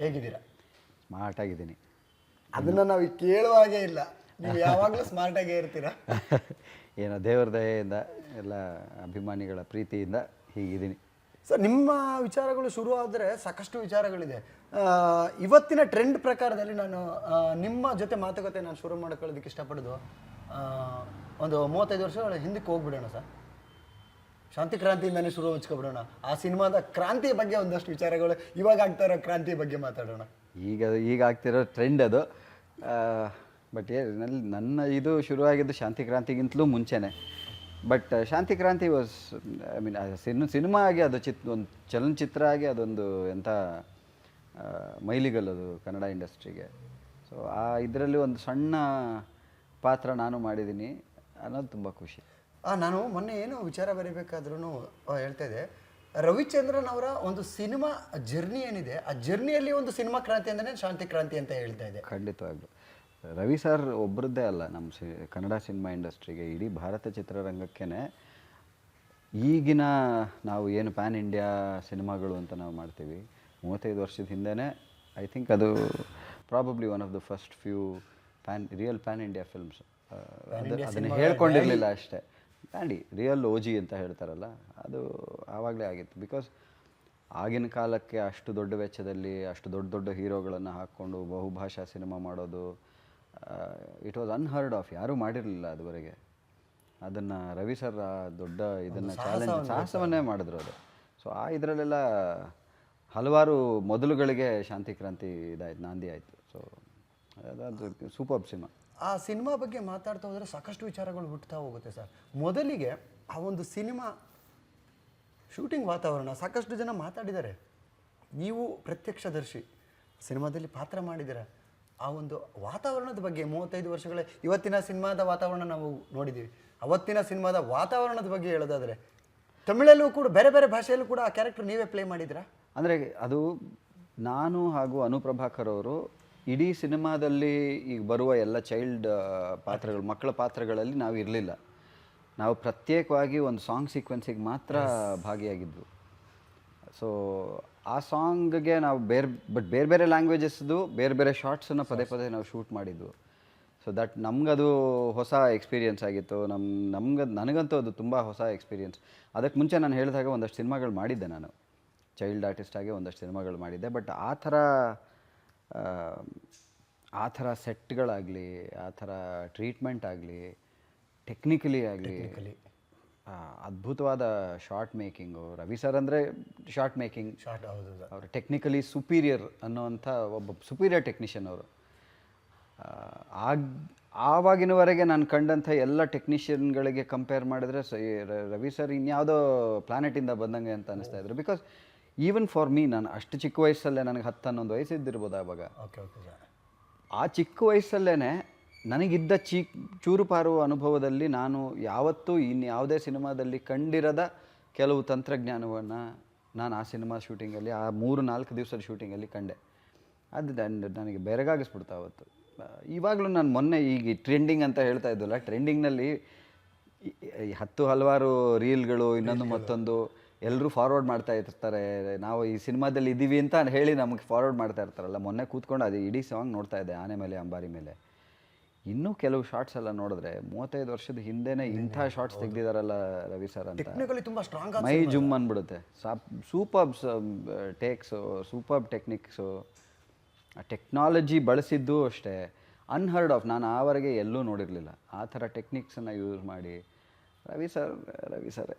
ಹೇಗಿದ್ದೀರಾ? ಸ್ಮಾರ್ಟ್ ಆಗಿದ್ದೀನಿ. ಅದನ್ನು ನಾವು ಕೇಳುವಾಗೇ ಇಲ್ಲ, ನೀವು ಯಾವಾಗಲೂ ಸ್ಮಾರ್ಟಾಗೇ ಇರ್ತೀರಾ. ಏನೋ ದೇವ್ರ ದಯೆಯಿಂದ ಎಲ್ಲ ಅಭಿಮಾನಿಗಳ ಪ್ರೀತಿಯಿಂದ ಹೀಗಿದ್ದೀನಿ. ಸರ್, ನಿಮ್ಮ ವಿಚಾರಗಳು ಶುರು ಆದರೆ ಸಾಕಷ್ಟು ವಿಚಾರಗಳಿದೆ. ಇವತ್ತಿನ ಟ್ರೆಂಡ್ ಪ್ರಕಾರದಲ್ಲಿ ನಾನು ನಿಮ್ಮ ಜೊತೆ ಮಾತುಕತೆ ನಾನು ಶುರು ಮಾಡ್ಕೊಳ್ಳೋದಕ್ಕೆ ಇಷ್ಟಪಡೋದು, ಒಂದು 35 ವರ್ಷಗಳ ಹಿಂದಕ್ಕೆ ಹೋಗ್ಬಿಡೋಣ ಸರ್. ಶಾಂತಿ ಕ್ರಾಂತಿಯಿಂದನೇ ಶುರು ಹಚ್ಕೊಬಿಡೋಣ. ಆ ಸಿನಿಮಾದ ಕ್ರಾಂತಿಯ ಬಗ್ಗೆ ಒಂದಷ್ಟು ವಿಚಾರಗಳು, ಇವಾಗ ಆಗ್ತಾ ಇರೋ ಕ್ರಾಂತಿಯ ಬಗ್ಗೆ ಮಾತಾಡೋಣ. ಈಗ ಆಗ್ತಿರೋ ಟ್ರೆಂಡ್ ಅದು. ಬಟ್ ನನ್ನ ಇದು ಶುರುವಾಗಿದ್ದು ಶಾಂತಿ ಕ್ರಾಂತಿಗಿಂತಲೂ ಮುಂಚೆನೇ. ಬಟ್ ಶಾಂತಿ ಕ್ರಾಂತಿ ವಾಸ್, ಐ ಮೀನ್ ಸಿನಿಮಾ ಆಗಿ ಅದು ಒಂದು ಚಲನಚಿತ್ರ ಆಗಿ ಅದೊಂದು ಎಂಥ ಮೈಲಿಗಲ್ಲದು ಕನ್ನಡ ಇಂಡಸ್ಟ್ರಿಗೆ. ಸೊ ಇದರಲ್ಲಿ ಒಂದು ಸಣ್ಣ ಪಾತ್ರ ನಾನು ಮಾಡಿದ್ದೀನಿ ಅನ್ನೋದು ತುಂಬ ಖುಷಿ. ನಾನು ಮೊನ್ನೆ ಏನೋ ವಿಚಾರ ಬರೀಬೇಕಾದ್ರೂ ಹೇಳ್ತಾ ಇದ್ದೆ, ರವಿಚಂದ್ರನ್ ಅವರ ಒಂದು ಸಿನಿಮಾ ಜರ್ನಿ ಏನಿದೆ, ಆ ಜರ್ನಿಯಲ್ಲಿ ಒಂದು ಸಿನಿಮಾ ಕ್ರಾಂತಿ ಅಂದರೆ ಶಾಂತಿ ಕ್ರಾಂತಿ ಅಂತ ಹೇಳ್ತಾ ಇದೆ. ಖಂಡಿತವಾಗ್ಲು ರವಿ ಸರ್ ಒಬ್ಬರದ್ದೇ ಅಲ್ಲ, ನಮ್ಮ ಕನ್ನಡ ಸಿನಿಮಾ ಇಂಡಸ್ಟ್ರಿಗೆ, ಇಡೀ ಭಾರತ ಚಿತ್ರರಂಗಕ್ಕೇ ಈಗಿನ ನಾವು ಏನು ಪ್ಯಾನ್ ಇಂಡಿಯಾ ಸಿನಿಮಾಗಳು ಅಂತ ನಾವು ಮಾಡ್ತೀವಿ, 35 ವರ್ಷದ ಹಿಂದೆಯೇ ಐ ಥಿಂಕ್ ಅದು probably one of the first few real PAN India films. ಅದನ್ನು ಹೇಳ್ಕೊಂಡಿರಲಿಲ್ಲ ಅಷ್ಟೇ, ಪ್ಯಾಂಡಿ ರಿಯಲ್ OG ಅಂತ ಹೇಳ್ತಾರಲ್ಲ, ಅದು ಆವಾಗಲೇ ಆಗಿತ್ತು. ಬಿಕಾಸ್ ಆಗಿನ ಕಾಲಕ್ಕೆ ಅಷ್ಟು ದೊಡ್ಡ ವೆಚ್ಚದಲ್ಲಿ ಅಷ್ಟು ದೊಡ್ಡ ದೊಡ್ಡ ಹೀರೋಗಳನ್ನು ಹಾಕ್ಕೊಂಡು ಬಹುಭಾಷಾ ಸಿನಿಮಾ ಮಾಡೋದು ಇಟ್ ವಾಸ್ ಅನ್ಹರ್ಡ್ ಆಫ್, ಯಾರೂ ಮಾಡಿರಲಿಲ್ಲ ಅದುವರೆಗೆ. ಅದನ್ನು ರವಿ ಸರ್ ದೊಡ್ಡ ಇದನ್ನು ಸಾಹಸವನ್ನೇ ಮಾಡಿದ್ರು ಅದು. ಸೊ ಇದರಲ್ಲೆಲ್ಲ ಹಲವಾರು ಮೊದಲುಗಳಿಗೆ ಶಾಂತಿ ಕ್ರಾಂತಿ ಇದಾಯ್ತು, ನಾಂದಿ ಆಯಿತು. ಸೊ ಅದು ಸೂಪರ್ ಸಿನಿಮಾ. ಆ ಸಿನಿಮಾ ಬಗ್ಗೆ ಮಾತಾಡ್ತಾ ಹೋದರೆ ಸಾಕಷ್ಟು ವಿಚಾರಗಳು ಹುಟ್ಟುತ್ತಾ ಹೋಗುತ್ತೆ ಸರ್. ಮೊದಲಿಗೆ ಆ ಒಂದು ಸಿನಿಮಾ ಶೂಟಿಂಗ್ ವಾತಾವರಣ ಸಾಕಷ್ಟು ಜನ ಮಾತಾಡಿದ್ದಾರೆ. ನೀವು ಪ್ರತ್ಯಕ್ಷದರ್ಶಿ, ಸಿನಿಮಾದಲ್ಲಿ ಪಾತ್ರ ಮಾಡಿದ್ದೀರ. ಆ ಒಂದು ವಾತಾವರಣದ ಬಗ್ಗೆ 35 ವರ್ಷಗಳ ಇವತ್ತಿನ ಸಿನಿಮಾದ ವಾತಾವರಣ ನಾವು ನೋಡಿದ್ದೀವಿ. ಅವತ್ತಿನ ಸಿನಿಮಾದ ವಾತಾವರಣದ ಬಗ್ಗೆ ಹೇಳೋದಾದರೆ, ತಮಿಳಲ್ಲೂ ಕೂಡ ಬೇರೆ ಬೇರೆ ಭಾಷೆಯಲ್ಲೂ ಕೂಡ ಆ ಕ್ಯಾರೆಕ್ಟರ್ ನೀವೇ ಪ್ಲೇ ಮಾಡಿದ್ದೀರಾ? ಅಂದರೆ ಅದು ನಾನು ಹಾಗೂ ಅನುಪ್ರಭಾಕರ್ ಅವರು ಇಡೀ ಸಿನಿಮಾದಲ್ಲಿ ಈಗ ಬರುವ ಎಲ್ಲ ಚೈಲ್ಡ್ ಪಾತ್ರಗಳು, ಮಕ್ಕಳ ಪಾತ್ರಗಳಲ್ಲಿ ನಾವು ಇರಲಿಲ್ಲ. ನಾವು ಪ್ರತ್ಯೇಕವಾಗಿ ಒಂದು ಸಾಂಗ್ ಸೀಕ್ವೆನ್ಸಿಗೆ ಮಾತ್ರ ಭಾಗಿಯಾಗಿದ್ವು. ಸೊ ಆ ಸಾಂಗ್ಗೆ ನಾವು ಬೇರೆ ಬೇರೆ ಲ್ಯಾಂಗ್ವೇಜಸ್ದು ಬೇರೆ ಬೇರೆ ಶಾರ್ಟ್ಸನ್ನು ಪದೇ ಪದೇ ನಾವು ಶೂಟ್ ಮಾಡಿದ್ವು. ಸೊ ದಟ್ ನಮಗದು ಹೊಸ ಎಕ್ಸ್ಪೀರಿಯೆನ್ಸ್ ಆಗಿತ್ತು. ನನಗಂತೂ ಅದು ತುಂಬ ಹೊಸ ಎಕ್ಸ್ಪೀರಿಯೆನ್ಸ್. ಅದಕ್ಕೆ ಮುಂಚೆ ನಾನು ಹೇಳಿದಾಗ ಒಂದಷ್ಟು ಸಿನಿಮಾಗಳು ಮಾಡಿದ್ದೆ, ನಾನು ಚೈಲ್ಡ್ ಆರ್ಟಿಸ್ಟಾಗಿ ಒಂದಷ್ಟು ಸಿನಿಮಾಗಳು ಮಾಡಿದ್ದೆ. ಬಟ್ ಆ ಥರ ಸೆಟ್ಗಳಾಗಲಿ, ಆ ಥರ ಟ್ರೀಟ್ಮೆಂಟ್ ಆಗಲಿ, ಟೆಕ್ನಿಕಲಿ ಆಗಲಿ ಅದ್ಭುತವಾದ ಶಾರ್ಟ್ ಮೇಕಿಂಗು. ರವಿ ಸರ್ ಅಂದರೆ ಶಾರ್ಟ್ ಮೇಕಿಂಗ್, ಅವರು ಟೆಕ್ನಿಕಲಿ ಸುಪೀರಿಯರ್ ಅನ್ನೋವಂಥ ಒಬ್ಬ ಸುಪೀರಿಯರ್ ಟೆಕ್ನಿಷಿಯನ್ ಅವರು. ಆವಾಗಿನವರೆಗೆ ನಾನು ಕಂಡಂಥ ಎಲ್ಲ ಟೆಕ್ನಿಷಿಯನ್ಗಳಿಗೆ ಕಂಪೇರ್ ಮಾಡಿದ್ರೆ ರವಿ ಸರ್ ಇನ್ಯಾವುದೋ ಪ್ಲ್ಯಾನೆಟಿಂದ ಬಂದಂಗೆ ಅಂತ ಅನ್ನಿಸ್ತಾ ಇದ್ರು. ಬಿಕಾಸ್ ಈವನ್ ಫಾರ್ ಮೀ, ನಾನು ಅಷ್ಟು ಚಿಕ್ಕ ವಯಸ್ಸಲ್ಲೇ, ನನಗೆ 10-11 ವಯಸ್ಸಿದ್ದಿರ್ಬೋದು ಆವಾಗ. ಆ ಚಿಕ್ಕ ವಯಸ್ಸಲ್ಲೇ ನನಗಿದ್ದ ಚೂರುಪಾರು ಅನುಭವದಲ್ಲಿ ನಾನು ಯಾವತ್ತೂ ಇನ್ಯಾವುದೇ ಸಿನಿಮಾದಲ್ಲಿ ಕಂಡಿರದ ಕೆಲವು ತಂತ್ರಜ್ಞಾನವನ್ನು ನಾನು ಆ ಸಿನಿಮಾ ಶೂಟಿಂಗಲ್ಲಿ, ಆ 3-4 ದಿವಸದ ಶೂಟಿಂಗಲ್ಲಿ ಕಂಡೆ. ಅದು ನನಗೆ ಬೆರಗಾಗಿಸ್ಬಿಡ್ತಾ ಅವತ್ತು. ಇವಾಗಲೂ ನಾನು ಮೊನ್ನೆ ಈಗ ಟ್ರೆಂಡಿಂಗ್ ಅಂತ ಹೇಳ್ತಾ ಇದ್ದಲ್ಲ, ಟ್ರೆಂಡಿಂಗ್ನಲ್ಲಿ ಹಲವಾರು ರೀಲ್ಗಳು, ಇನ್ನೊಂದು ಮತ್ತೊಂದು ಎಲ್ಲರೂ ಫಾರ್ವರ್ಡ್ ಮಾಡ್ತಾ ಇರ್ತಾರೆ. ನಾವು ಈ ಸಿನಿಮಾದಲ್ಲಿ ಇದ್ದೀವಿ ಅಂತ ಹೇಳಿ ನಮಗೆ ಫಾರ್ವರ್ಡ್ ಮಾಡ್ತಾ ಇರ್ತಾರಲ್ಲ. ಮೊನ್ನೆ ಕೂತ್ಕೊಂಡು ಅದು ಇಡೀ ಸಾಂಗ್ ನೋಡ್ತಾ ಇದ್ದೆ, ಆನೆ ಮೇಲೆ ಅಂಬಾರಿ ಮೇಲೆ. ಇನ್ನೂ ಕೆಲವು ಶಾರ್ಟ್ಸ್ ಎಲ್ಲ ನೋಡಿದ್ರೆ 35 ವರ್ಷದ ಹಿಂದೆನೇ ಇಂಥ ಶಾರ್ಟ್ಸ್ ತೆಗೆದಿದ್ದಾರಲ್ಲ ರವಿ ಸರ್ ಅಂತ, ಮೈ ಜುಮ್ ಅಂದ್ಬಿಡುತ್ತೆ. ಸೂಪರ್ಬ್ ಟೇಕ್ಸು, ಸೂಪರ್ಬ್ ಟೆಕ್ನಿಕ್ಸು, ಟೆಕ್ನಾಲಜಿ ಬಳಸಿದ್ದು ಅಷ್ಟೇ ಅನ್ಹರ್ಡ್ ಆಫ್. ನಾನು ಆವರೆಗೆ ಎಲ್ಲೂ ನೋಡಿರಲಿಲ್ಲ ಆ ಥರ ಟೆಕ್ನಿಕ್ಸನ್ನು ಯೂಸ್ ಮಾಡಿ. ರವಿ ಸರೇ.